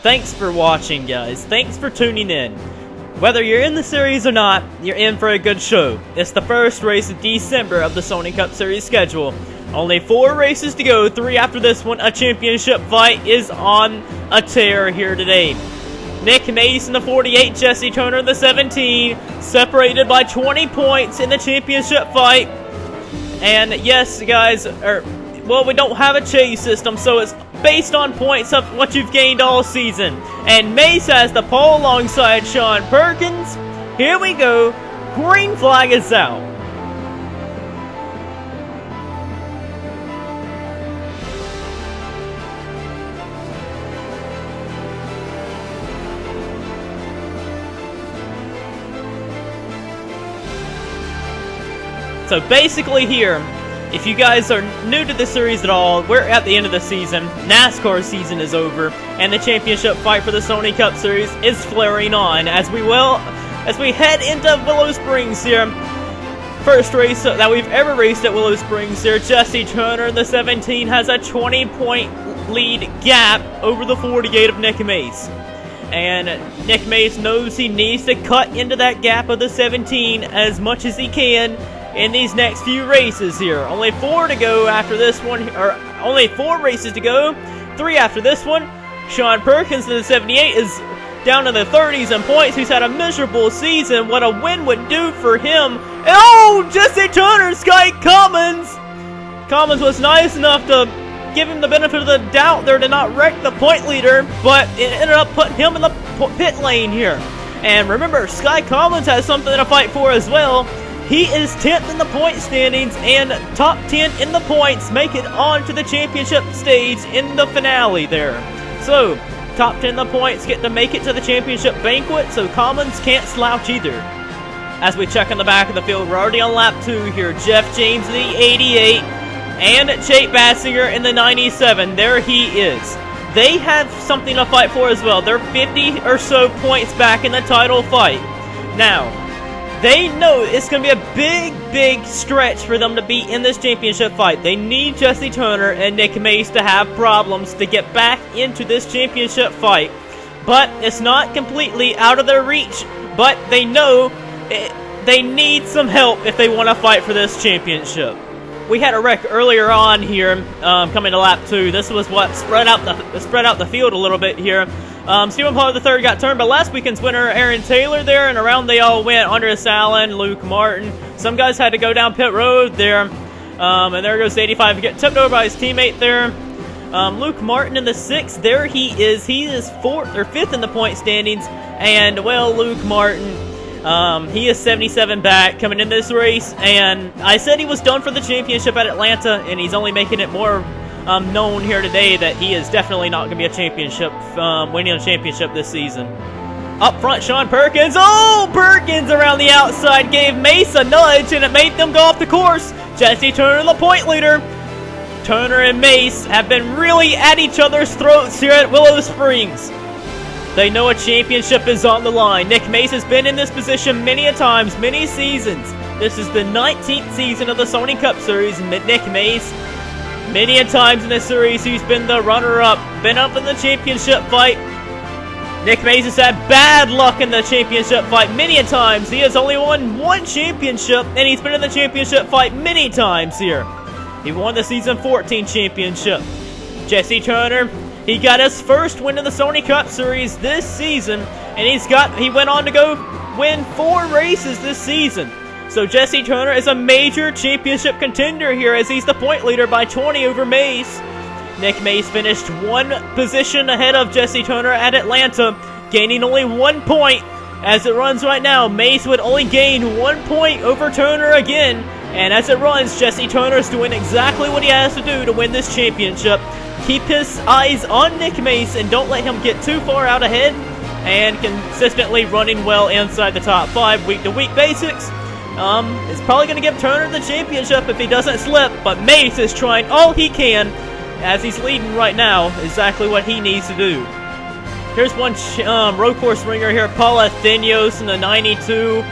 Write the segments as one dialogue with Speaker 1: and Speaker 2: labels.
Speaker 1: thanks for watching, guys. Thanks for tuning in. Whether you're in the series or not, you're in for a good show. It's the first race of December of the Sony Cup Series schedule. Only 4 races to go, 3 after this one. A championship fight is on a tear here today. Nick Mace in the 48, Jesse Turner in the 17, separated by 20 points in the championship fight. And yes, guys, well, we don't have a chase system, so it's based on points of what you've gained all season. And Mace has the pole alongside Sean Perkins. Here we go. Green flag is out. So basically here, if you guys are new to the series at all, we're at the end of the season. NASCAR season is over, and the championship fight for the Sony Cup Series is flaring on as we head into Willow Springs here. First race that we've ever raced at Willow Springs here. Jesse Turner in the 17 has a 20-point lead gap over the 48 of Nick Mace. And Nick Mace knows he needs to cut into that gap of the 17 as much as he can in these next few races here. Only 4 to go after this one, or only 4 races to go, 3 after this one. Sean Perkins in the 78 is down in the 30s in points. He's had a miserable season. What a win would do for him. And oh, Jesse Turner, Sky Commons! Commons was nice enough to give him the benefit of the doubt there to not wreck the point leader, but it ended up putting him in the pit lane here. And remember, Sky Commons has something to fight for as well. He is 10th in the point standings and top 10 in the points, make it on to the championship stage in the finale there. So, top 10 in the points get to make it to the championship banquet, so Commons can't slouch either. As we check on the back of the field, we're already on lap 2 here. Jeff James in the 88 and Chait Bassinger in the 97. There he is. They have something to fight for as well. They're 50 or so points back in the title fight. Now, they know it's going to be a big stretch for them to be in this championship fight. They need Jesse Turner and Nick Mace to have problems to get back into this championship fight. But it's not completely out of their reach. But they know they need some help if they want to fight for this championship. We had a wreck earlier on here, coming to lap 2. This was what spread out the field a little bit here. Stephen Pollard III got turned by last weekend's winner, Aaron Taylor, there, and around they all went. Andres Allen, Luke Martin. Some guys had to go down pit road there. And there goes the 85, get tipped over by his teammate there. Luke Martin in the 6th, there he is. He is 4th or 5th in the point standings. And, well, Luke Martin, he is 77 back coming in this race. And I said he was done for the championship at Atlanta, and he's only making it more known here today that he is definitely not going to be a championship, winning a championship this season. Up front, Sean Perkins. Oh, Perkins around the outside gave Mace a nudge, and it made them go off the course. Jesse Turner, the point leader. Turner and Mace have been really at each other's throats here at Willow Springs. They know a championship is on the line. Nick Mace has been in this position many a times, many seasons. This is the 19th season of the Sony Cup Series, and Nick Mace, many a times in this series, he's been the runner-up, been up in the championship fight. Nick Mace has had bad luck in the championship fight many a times. He has only won 1 championship, and he's been in the championship fight many times here. He won the season 14 championship. Jesse Turner, he got his first win in the Sony Cup Series this season, and he went on to go win 4 races this season. So Jesse Turner is a major championship contender here as he's the point leader by 20 over Mace. Nick Mace finished 1 position ahead of Jesse Turner at Atlanta, gaining only 1 point. As it runs right now, Mace would only gain 1 point over Turner again. And as it runs, Jesse Turner is doing exactly what he has to do to win this championship. Keep his eyes on Nick Mace and don't let him get too far out ahead. And consistently running well inside the top 5 week-to-week basics. It's probably going to give Turner the championship if he doesn't slip, but Mace is trying all he can, as he's leading right now, exactly what he needs to do. Here's one road course ringer here, Paul Athenios in the 92.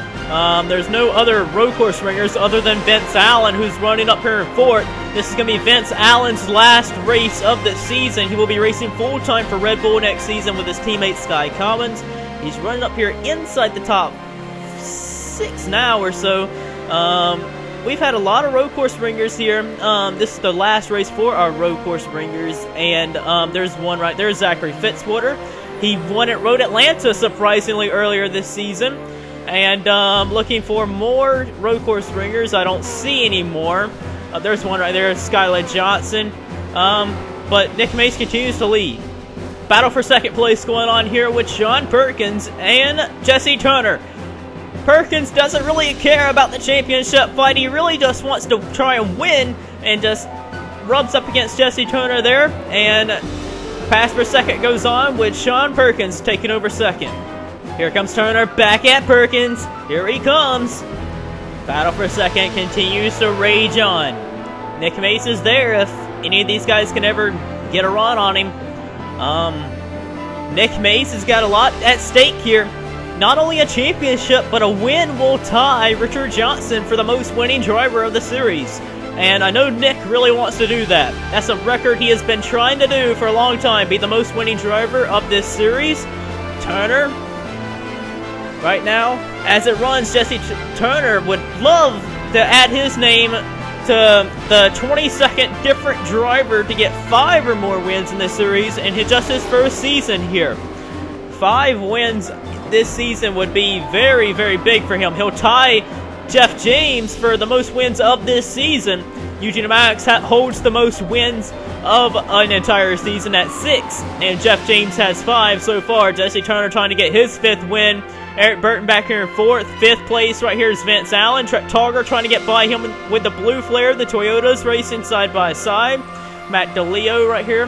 Speaker 1: There's no other road course ringers other than Vince Allen, who's running up here in 4th. This is going to be Vince Allen's last race of the season. He will be racing full-time for Red Bull next season with his teammate Sky Commons. He's running up here inside the top 6 now or so. We've had a lot of road course ringers here. This is the last race for our road course ringers, and there's one right there, Zachary Fitzwater. He won at Road Atlanta surprisingly earlier this season, and looking for more road course ringers. I don't see any more. There's one right there, Skylar Johnson, but Nick Mace continues to lead. Battle for second place going on here with Sean Perkins and Jesse Turner. Perkins doesn't really care about the championship fight. He really just wants to try and win, and just rubs up against Jesse Turner there. And pass for second goes on with Sean Perkins taking over second. Here comes Turner back at Perkins. Here he comes. Battle for second continues to rage on. Nick Mace is there if any of these guys can ever get a run on him. Nick Mace has got a lot at stake here. Not only a championship, but a win will tie Richard Johnson for the most winning driver of the series. And I know Nick really wants to do that. That's a record he has been trying to do for a long time, be the most winning driver of this series. Turner, right now, as it runs, Jesse Turner would love to add his name to the 22nd different driver to get 5 or more wins in this series in just his first season here. 5 wins this season would be very, very big for him. He'll tie Jeff James for the most wins of this season. Eugene Maddox holds the most wins of an entire season at 6, and Jeff James has 5 so far. Jesse Turner trying to get his 5th win. Eric Burton back here in 4th. 5th place right here is Vince Allen. Trent Togger trying to get by him with the blue flare. The Toyotas racing side by side. Matt DeLeo right here.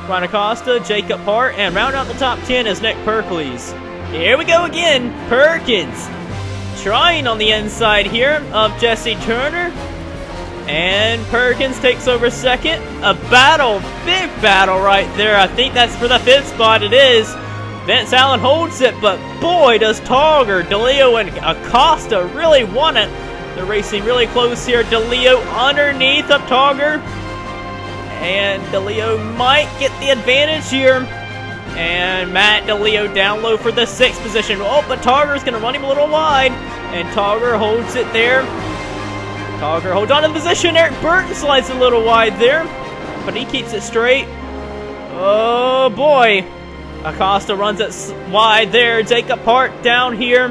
Speaker 1: Ryan Acosta, Jacob Hart, and round out the top 10 is Nick Perkles. Here we go again. Perkins trying on the inside here of Jesse Turner. And Perkins takes over second. A battle, big battle right there. I think that's for the 5th spot. It is. Vince Allen holds it, but boy, does Togger, DeLeo, and Acosta really want it. They're racing really close here. DeLeo underneath of Togger. And DeLeo might get the advantage here. And Matt DeLeo down low for the 6th position. Oh, but Togger's going to run him a little wide. And Togger holds it there. Togger holds on to the position. Eric Burton slides a little wide there. But he keeps it straight. Oh, boy. Acosta runs it wide there. Jacob Hart down here.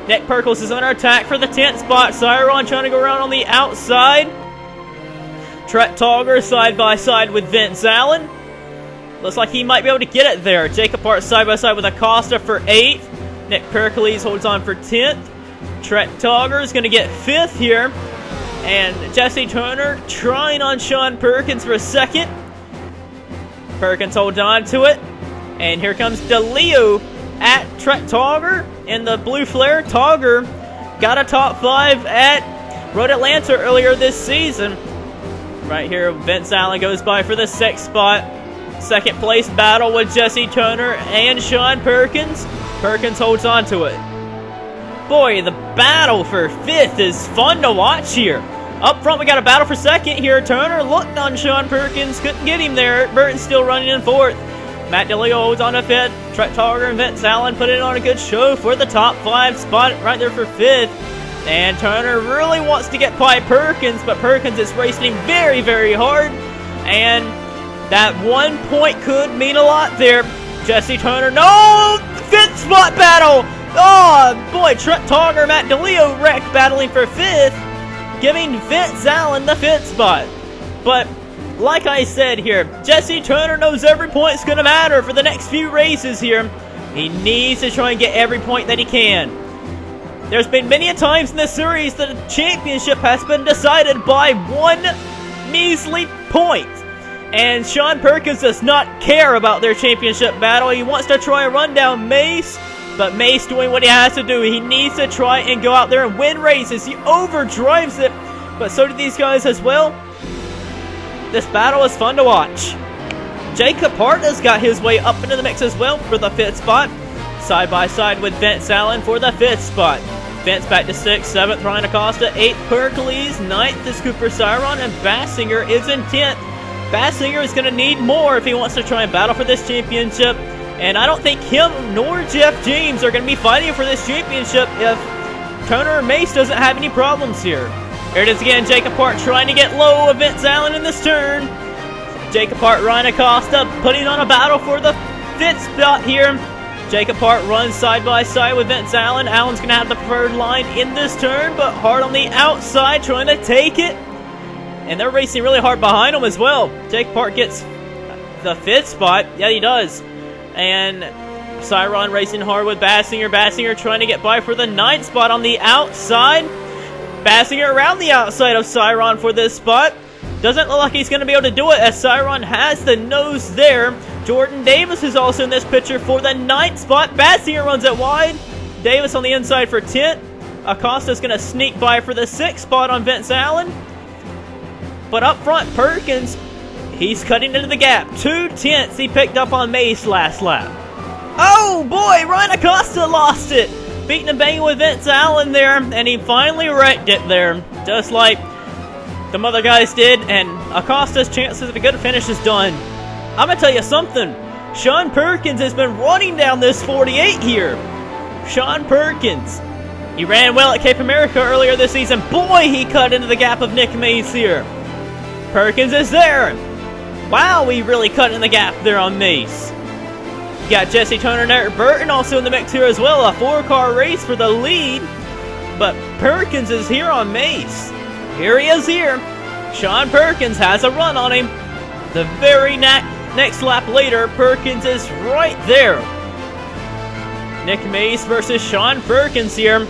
Speaker 1: Nick Perkles is under attack for the 10th spot. Cyron trying to go around on the outside. Trent Togger side by side with Vince Allen. Looks like he might be able to get it there. Jacob Hart side by side with Acosta for 8th. Nick Perkles holds on for 10th. Trent Togger is going to get 5th here. And Jesse Turner trying on Sean Perkins for 2nd. Perkins holds on to it. And here comes DeLeo at Trent Togger in the blue flare. Togger got a top 5 at Road Atlanta earlier this season. Right here, Vince Allen goes by for the 6th spot. 2nd place battle with Jesse Turner and Sean Perkins. Perkins holds on to it. Boy, the battle for 5th is fun to watch here. Up front, we got a battle for 2nd here. Turner looked on Sean Perkins, couldn't get him there. Burton's still running in 4th. Matt DeLeo holds on to 5th. Trent Togger and Vince Allen put it on a good show for the top 5 spot right there for 5th. And Turner really wants to get by Perkins, but Perkins is racing him very, very hard. And that 1 point could mean a lot there. Jesse Turner, no! 5th spot battle! Oh, boy, Trent Togger, Matt DeLeo wreck battling for 5th, giving Vince Allen the 5th spot. But like I said here, Jesse Turner knows every point's going to matter for the next few races here. He needs to try and get every point that he can. There's been many a times in this series that a championship has been decided by 1 measly point. And Sean Perkins does not care about their championship battle. He wants to try and run down Mace, but Mace doing what he has to do. He needs to try and go out there and win races. He overdrives it, but so do these guys as well. This battle is fun to watch. Jacob Hart has got his way up into the mix as well for the 5th spot. Side by side with Vince Allen for the 5th spot. Vince back to 6th, 7th, Ryan Acosta, 8th, Pericles, 9th is Cooper Cyron, and Basinger is in 10th. Basinger is going to need more if he wants to try and battle for this championship, and I don't think him nor Jeff James are going to be fighting for this championship if Turner or Mace doesn't have any problems here. Here it is again, Jacob Hart trying to get low of Vince Allen in this turn. Jacob Hart, Ryan Acosta putting on a battle for the 5th spot here. Jacob Hart runs side by side with Vince Allen. Allen's going to have the preferred line in this turn, but Hart on the outside trying to take it. And they're racing really hard behind him as well. Jacob Hart gets the 5th spot. Yeah, he does. And Cyron racing hard with Basinger. Basinger trying to get by for the 9th spot on the outside. Basinger around the outside of Cyron for this spot. Doesn't look like he's going to be able to do it as Cyron has the nose there. Jordan Davis is also in this picture for the 9th spot. Basinger runs it wide. Davis on the inside for 10th. Acosta's going to sneak by for the 6th spot on Vince Allen. But up front, Perkins, he's cutting into the gap. 2/10 he picked up on Mace last lap. Oh boy, Ryan Acosta lost it. Beating and banging with Vince Allen there, and he finally wrecked it there. Just like the other guys did, and Acosta's chances of a good finish is done. I'm going to tell you something. Sean Perkins has been running down this 48 here. Sean Perkins. He ran well at Cape America earlier this season. Boy, he cut into the gap of Nick Mace here. Perkins is there. Wow, he really cut in the gap there on Mace. You got Jesse Turner and Eric Burton also in the mix here as well. A 4-car race for the lead. But Perkins is here on Mace. Here he is here. Sean Perkins has a run on him. The very next lap later, Perkins is right there. Nick Mace versus Sean Perkins here.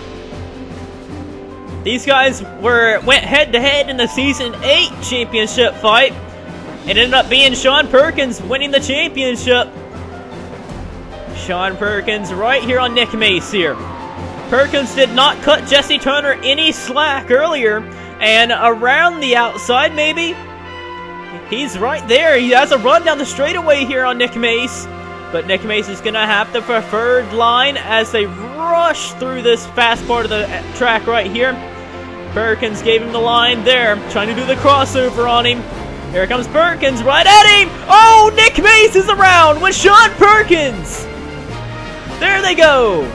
Speaker 1: These guys went head-to-head in the Season 8 championship fight. It ended up being Sean Perkins winning the championship. Sean Perkins right here on Nick Mace here. Perkins did not cut Jesse Turner any slack earlier. And around the outside, maybe, he's right there. He has a run down the straightaway here on Nick Mace. But Nick Mace is going to have the preferred line as they rush through this fast part of the track right here. Perkins gave him the line there, trying to do the crossover on him. Here comes Perkins right at him. Oh, Nick Mace is around with Sean Perkins. There they go.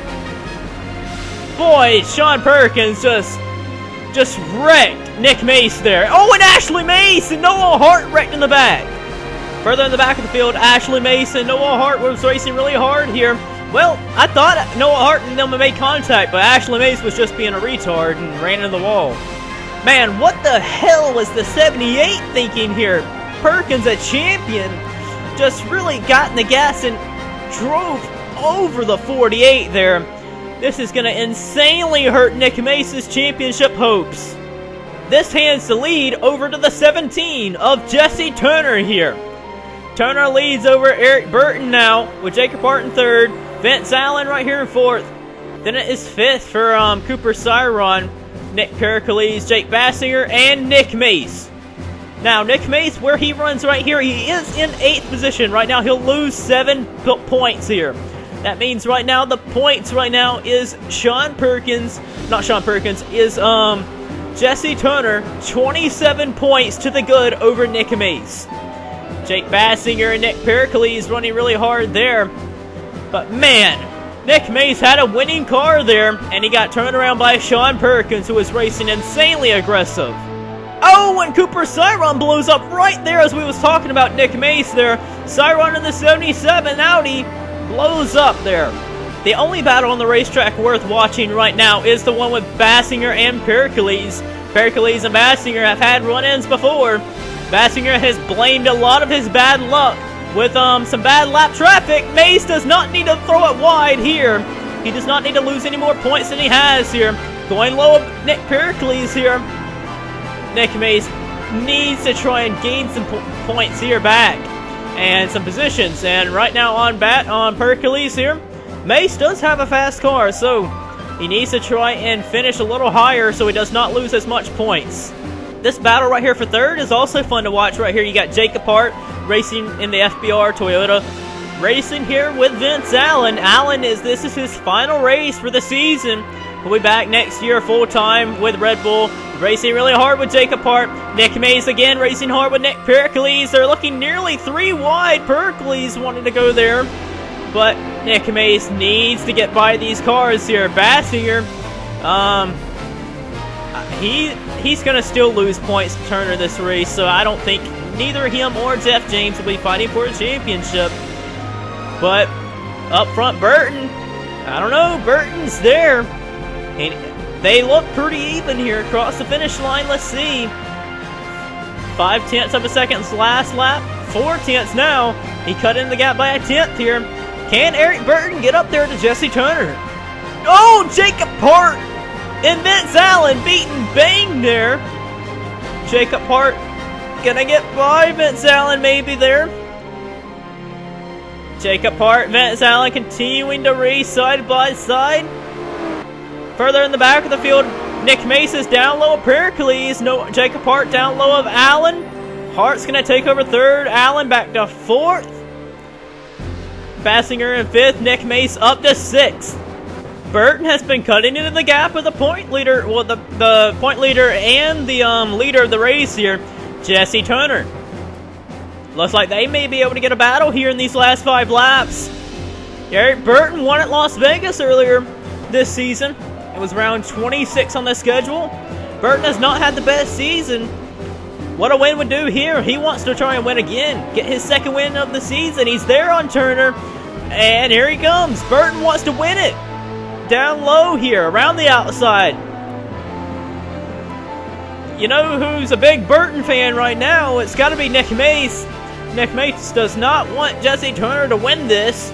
Speaker 1: Boy, Sean Perkins just wrecked Nick Mace there. Oh, and Ashley Mace and Noah Hart wrecked in the back. Further in the back of the field, Ashley Mace and Noah Hart was racing really hard here. Well, I thought Noah Hart and them made contact, but Ashley Mace was just being a retard and ran into the wall. Man, what the hell was the 78 thinking here? Perkins, a champion, just really got in the gas and drove over the 48 there. This is going to insanely hurt Nick Mace's championship hopes. This hands the lead over to the 17 of Jesse Turner here. Turner leads over Eric Burton now with Jacob Hart in 3rd. Vince Allen right here in 4th. Then it is 5th for Cooper Cyron, Nick Pericles, Jake Basinger, and Nick Mace. Now, Nick Mace, where he runs right here, he is in 8th position. Right now, he'll lose 7 points here. That means right now, the points right now is Sean Perkins, not Sean Perkins, is Jesse Turner, 27 points to the good over Nick Mace. Jake Basinger and Nick Pericles running really hard there. But man, Nick Mace had a winning car there, and he got turned around by Sean Perkins, who was racing insanely aggressive. Oh, and Cooper Cyron blows up right there as we was talking about Nick Mace there. Cyron in the 77 Audi blows up there. The only battle on the racetrack worth watching right now is the one with Basinger and Pericles. Pericles and Basinger have had run-ins before. Basinger has blamed a lot of his bad luck with some bad lap traffic. Mace does not need to throw it wide here. He does not need to lose any more points than he has here. Going low of Nick Pericles here. Nick Mace needs to try and gain some points here back and some positions. And right now on Pericles here, Mace does have a fast car, so he needs to try and finish a little higher so he does not lose as much points. This battle right here for 3rd is also fun to watch right here. You got Jacob Hart racing in the FBR Toyota, racing here with Vince Allen. This is his final race for the season. He'll be back next year full-time with Red Bull, racing really hard with Jacob Hart. Nick Mace again racing hard with Nick Pericles. They're looking nearly 3 wide. Pericles wanted to go there, but Nick Mace needs to get by these cars here. Bassinger, he's going to still lose points to Turner this race, so I don't think neither him or Jeff James will be fighting for a championship. But up front, Burton, I don't know, Burton's there. And they look pretty even here across the finish line. Let's see. 0.5 of a second last lap. 0.4 now. He cut in the gap by a 1/10 here. Can Eric Burton get up there to Jesse Turner? Oh, Jacob Hart and Vince Allen beating Bang there. Jacob Hart gonna get by Vince Allen maybe there. Jacob Hart, Vince Allen continuing to race side by side. Further in the back of the field, Nick Mace is down low of Pericles. No, Jacob Hart down low of Allen. Hart's going to take over 3rd. Allen back to 4th. Bassinger in 5th. Nick Mace up to 6th. Burton has been cutting into the gap with the point leader. Well, the point leader and the leader of the race here, Jesse Turner. Looks like they may be able to get a battle here in these last 5 laps. Eric Burton won at Las Vegas earlier this season. It was round 26 on the schedule. Burton has not had the best season. What a win would do here. He wants to try and win again. Get his 2nd win of the season. He's there on Turner. And here he comes. Burton wants to win it. Down low here, around the outside. You know who's a big Burton fan right now? It's got to be Nick Mace. Nick Mace does not want Jesse Turner to win this.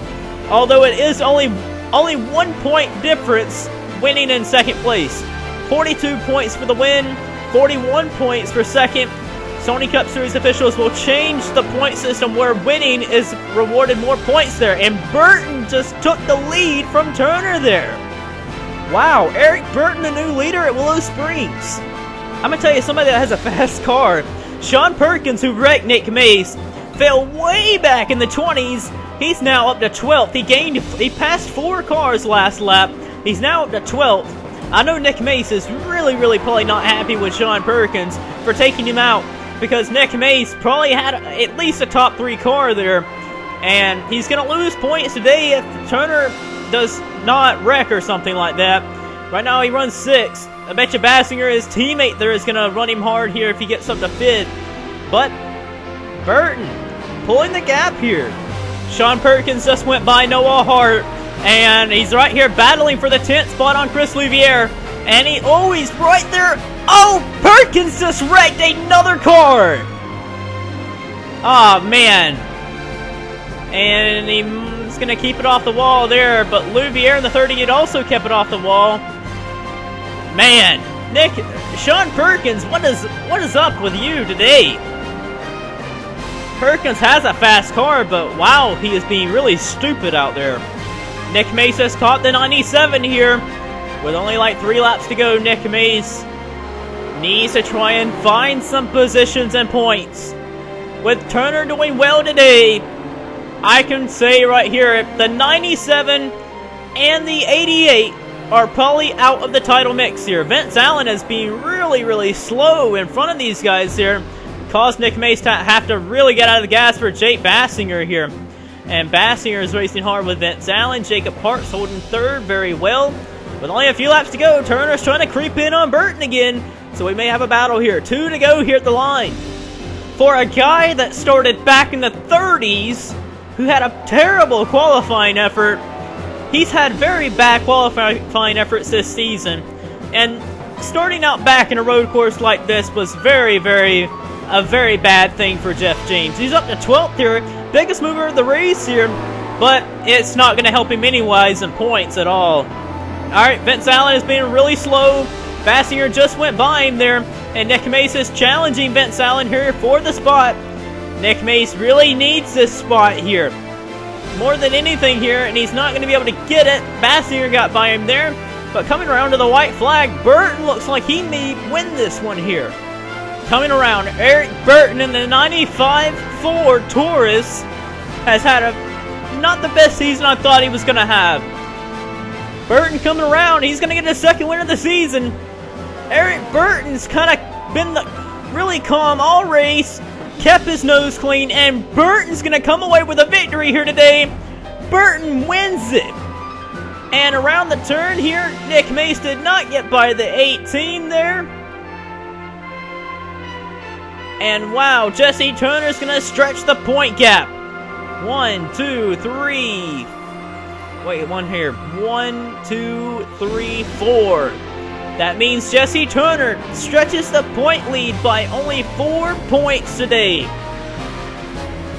Speaker 1: Although it is only 1 point difference winning in 2nd place. 42 points for the win, 41 points for 2nd. Sony Cup Series officials will change the point system where winning is rewarded more points there. And Burton just took the lead from Turner there. Wow, Eric Burton, the new leader at Willow Springs. I'm going to tell you, somebody that has a fast car. Sean Perkins, who wrecked Nick Mace, fell way back in the 20s. He's now up to 12th. He passed 4 cars last lap. He's now up to 12th. I know Nick Mace is really probably not happy with Sean Perkins for taking him out, because Nick Mace probably had at least a top 3 car there, and he's going to lose points today if Turner does not wreck or something like that. Right now he runs 6th. I bet you Bassinger, his teammate there, is going to run him hard here if he gets up to 5th. But Burton pulling the gap here. Sean Perkins just went by Noah Hart, and he's right here battling for the 10th spot on Chris Louviere. And he's right there. Oh, Perkins just wrecked another car. Oh, man. And he's going to keep it off the wall there, but Louviere in the 38 also kept it off the wall. Man, Sean Perkins, what is up with you today? Perkins has a fast car, but wow, he is being really stupid out there. Nick Mace has caught the 97 here. With only like 3 laps to go, Nick Mace needs to try and find some positions and points. With Turner doing well today, I can say right here, the 97 and the 88 are probably out of the title mix here. Vince Allen is being really slow in front of these guys here. Caused Nick Mace to have to really get out of the gas for Jake Bassinger here. And Bassinger is racing hard with Vince Allen. Jacob Hart's holding 3rd very well. With only a few laps to go, Turner's trying to creep in on Burton again. So we may have a battle here. 2 to go here at the line. For a guy that started back in the 30s, who had a terrible qualifying effort, he's had very bad qualifying efforts this season. And starting out back in a road course like this was a very bad thing for Jeff James. He's up to 12th here, biggest mover of the race here, but it's not going to help him anyways in points at all. Alright, Vince Allen is being really slow. Bassinger just went by him there, and Nick Mace is challenging Vince Allen here for the spot. Nick Mace really needs this spot here more than anything here, and he's not going to be able to get it. Bassinger got by him there, but coming around to the white flag, Burton looks like he may win this one here. Coming around, Eric Burton in the 95 Ford Taurus has had not the best season I thought he was going to have. Burton coming around. He's going to get his second win of the season. Eric Burton's kind of been really calm all race. Kept his nose clean. And Burton's going to come away with a victory here today. Burton wins it. And around the turn here, Nick Mace did not get by the 18 there. And wow, Jesse Turner's going to stretch the point gap. 1, 2, 3. Wait, one here. 1, 2, 3, 4. That means Jesse Turner stretches the point lead by only 4 points today.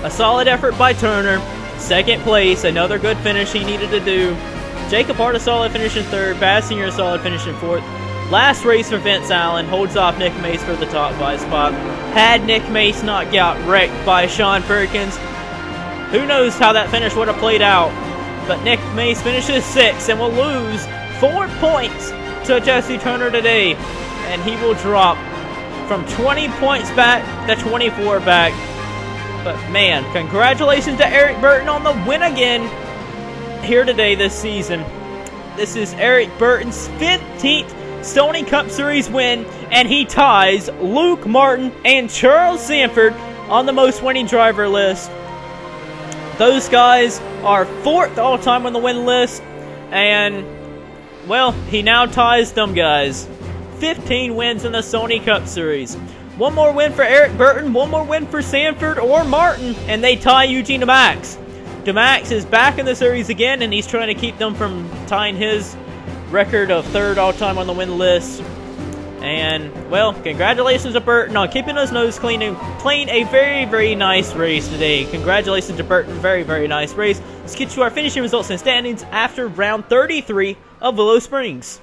Speaker 1: A solid effort by Turner. Second place, another good finish he needed to do. Jacob Hart a solid finish in third. Bassinger a solid finish in fourth. Last race for Vince Allen holds off Nick Mace for the top 5 spot. Had Nick Mace not got wrecked by Sean Perkins, who knows how that finish would have played out. But Nick Mace finishes 6th and will lose 4 points to Jesse Turner today. And he will drop from 20 points back to 24 back. But man, congratulations to Eric Burton on the win again here today this season. This is Eric Burton's 15th Sony Cup Series win, and he ties Luke Martin and Charles Sanford on the most winning driver list. Those guys are 4th all-time on the win list, and, well, he now ties them guys. 15 wins in the Sony Cup Series. One more win for Eric Burton, one more win for Sanford or Martin, and they tie Eugene DeMax. DeMax is back in the series again, and he's trying to keep them from tying his record of 3rd all-time on the win list. And, well, congratulations to Burton on keeping his nose clean and playing a very, very nice race today. Congratulations to Burton. Very, very nice race. Let's get to our finishing results and standings after round 33 of Willow Springs.